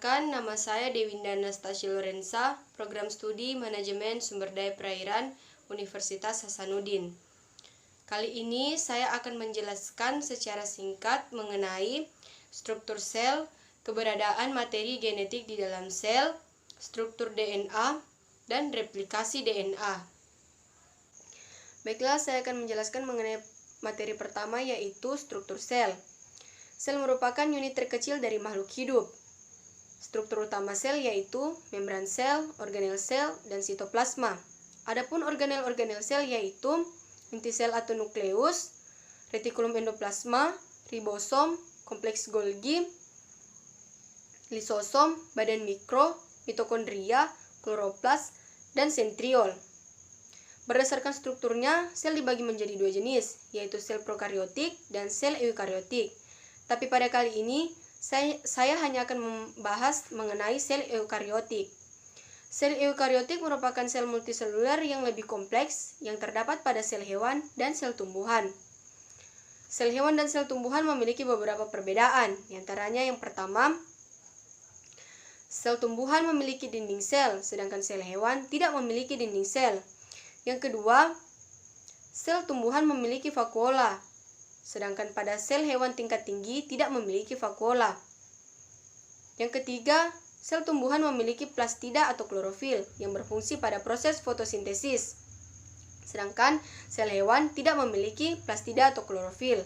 Perkenalkan, nama saya Dewinda Anastasia Lorenza, Program Studi Manajemen Sumber Daya Perairan Universitas Hasanuddin. Kali ini saya akan menjelaskan secara singkat mengenai struktur sel, keberadaan materi genetik di dalam sel, struktur DNA, dan replikasi DNA. Baiklah, saya akan menjelaskan mengenai materi pertama, yaitu struktur sel. Sel merupakan unit terkecil dari makhluk hidup. Struktur utama sel yaitu membran sel, organel sel, dan sitoplasma. Adapun organel-organel sel yaitu inti sel atau nukleus, retikulum endoplasma, ribosom, kompleks Golgi, lisosom, badan mikro, mitokondria, kloroplas, dan sentriol. Berdasarkan strukturnya, sel dibagi menjadi dua jenis, yaitu sel prokariotik dan sel eukariotik. Tapi pada kali ini, saya hanya akan membahas mengenai sel eukariotik. Sel eukariotik merupakan sel multiseluler yang lebih kompleks yang terdapat pada sel hewan dan sel tumbuhan. Sel hewan dan sel tumbuhan memiliki beberapa perbedaan. Di antaranya yang pertama, sel tumbuhan memiliki dinding sel, sedangkan sel hewan tidak memiliki dinding sel. Yang kedua, sel tumbuhan memiliki vakuola, sedangkan pada sel hewan tingkat tinggi tidak memiliki vakuola. Yang ketiga, sel tumbuhan memiliki plastida atau klorofil yang berfungsi pada proses fotosintesis, sedangkan sel hewan tidak memiliki plastida atau klorofil.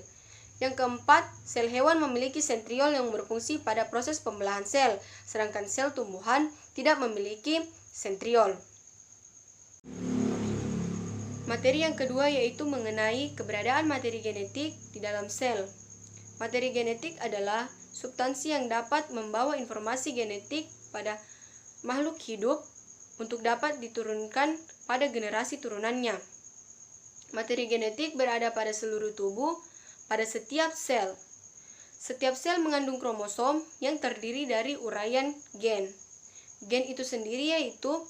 Yang keempat, sel hewan memiliki sentriol yang berfungsi pada proses pembelahan sel, sedangkan sel tumbuhan tidak memiliki sentriol. Materi yang kedua yaitu mengenai keberadaan materi genetik di dalam sel. Materi genetik adalah substansi yang dapat membawa informasi genetik pada makhluk hidup untuk dapat diturunkan pada generasi turunannya. Materi genetik berada pada seluruh tubuh, pada setiap sel. Setiap sel mengandung kromosom yang terdiri dari uraian gen. Gen itu sendiri yaitu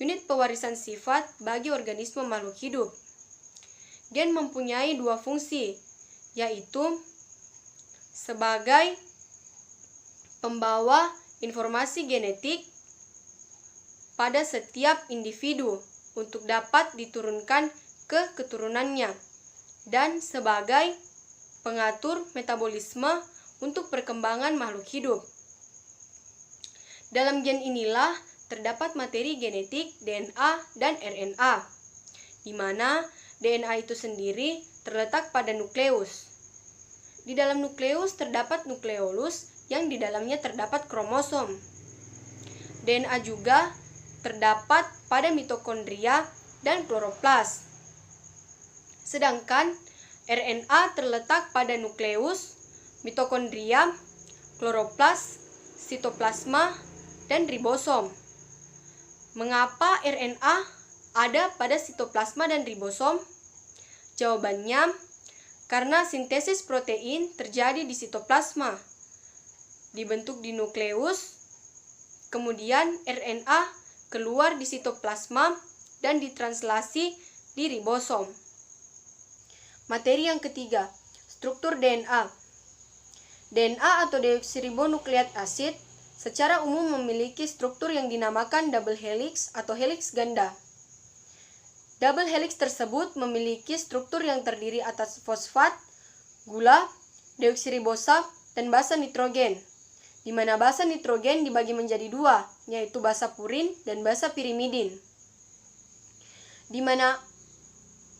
unit pewarisan sifat bagi organisme makhluk hidup. Gen mempunyai dua fungsi, yaitu sebagai pembawa informasi genetik pada setiap individu untuk dapat diturunkan ke keturunannya, dan sebagai pengatur metabolisme untuk perkembangan makhluk hidup. Dalam gen inilah terdapat materi genetik DNA dan RNA, di mana DNA itu sendiri terletak pada nukleus. Di dalam nukleus terdapat nukleolus yang di dalamnya terdapat kromosom. DNA juga terdapat pada mitokondria dan kloroplas. Sedangkan RNA terletak pada nukleus, mitokondria, kloroplas, sitoplasma, dan ribosom. Mengapa RNA ada pada sitoplasma dan ribosom? Jawabannya, karena sintesis protein terjadi di sitoplasma, dibentuk di nukleus, kemudian RNA keluar di sitoplasma dan ditranslasi di ribosom. Materi yang ketiga, struktur DNA. DNA atau deoksiribonukleat acid secara umum memiliki struktur yang dinamakan double helix atau helix ganda. Double helix tersebut memiliki struktur yang terdiri atas fosfat, gula, deoksiribosa, dan basa nitrogen, di mana basa nitrogen dibagi menjadi dua, yaitu basa purin dan basa pirimidin, di mana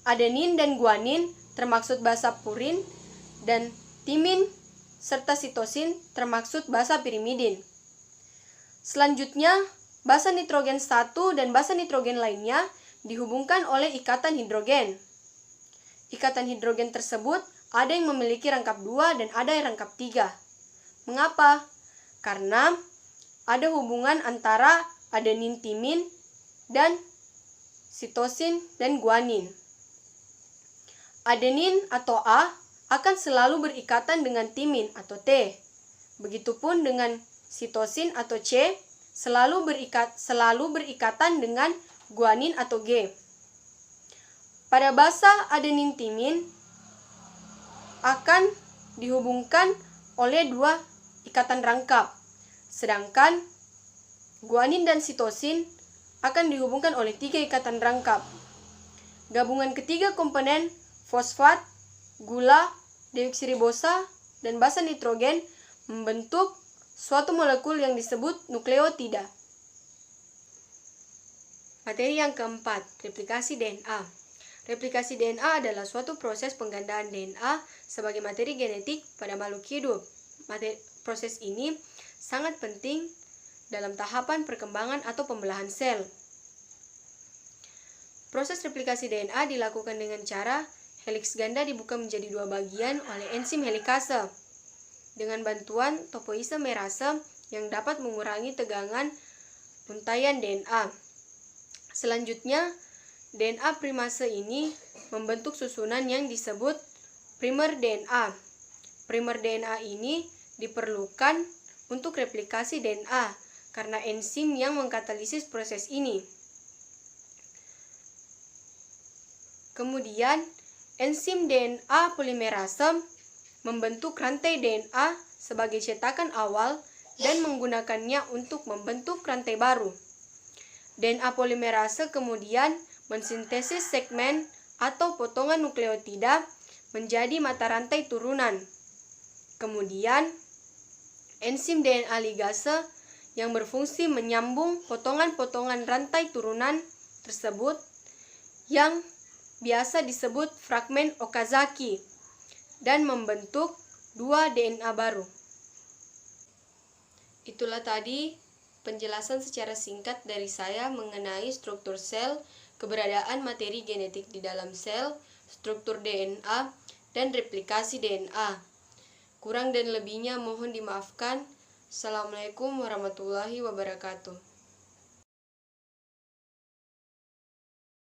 adenin dan guanin termaksud basa purin dan timin serta sitosin termaksud basa pirimidin. Selanjutnya, basa nitrogen 1 dan basa nitrogen lainnya dihubungkan oleh ikatan hidrogen. Ikatan hidrogen tersebut ada yang memiliki rangkap 2 dan ada yang rangkap 3. Mengapa? Karena ada hubungan antara adenin timin dan sitosin dan guanin. Adenin atau A akan selalu berikatan dengan timin atau T. Begitupun dengan sitosin atau C selalu berikatan dengan guanin atau G. Pada basa adenin timin akan dihubungkan oleh dua ikatan rangkap. Sedangkan guanin dan sitosin akan dihubungkan oleh 3 ikatan rangkap. Gabungan ketiga komponen fosfat, gula, deoksiribosa, dan basa nitrogen membentuk suatu molekul yang disebut nukleotida. Materi yang keempat, replikasi DNA. Replikasi DNA adalah suatu proses penggandaan DNA sebagai materi genetik pada makhluk hidup. Proses ini sangat penting dalam tahapan perkembangan atau pembelahan sel. Proses replikasi DNA dilakukan dengan cara heliks ganda dibuka menjadi 2 bagian oleh enzim helikase dengan bantuan topoisomerase yang dapat mengurangi tegangan untaian DNA. Selanjutnya, DNA primase ini membentuk susunan yang disebut primer DNA. Primer DNA ini diperlukan untuk replikasi DNA karena enzim yang mengkatalisis proses ini. Kemudian, enzim DNA polimerase membentuk rantai DNA sebagai cetakan awal dan menggunakannya untuk membentuk rantai baru. DNA polimerase kemudian mensintesis segmen atau potongan nukleotida menjadi mata rantai turunan. Kemudian, enzim DNA ligase yang berfungsi menyambung potongan-potongan rantai turunan tersebut yang biasa disebut fragmen Okazaki dan membentuk 2 DNA baru. Itulah tadi penjelasan secara singkat dari saya mengenai struktur sel, keberadaan materi genetik di dalam sel, struktur DNA, dan replikasi DNA. Kurang dan lebihnya mohon dimaafkan. Assalamualaikum warahmatullahi wabarakatuh.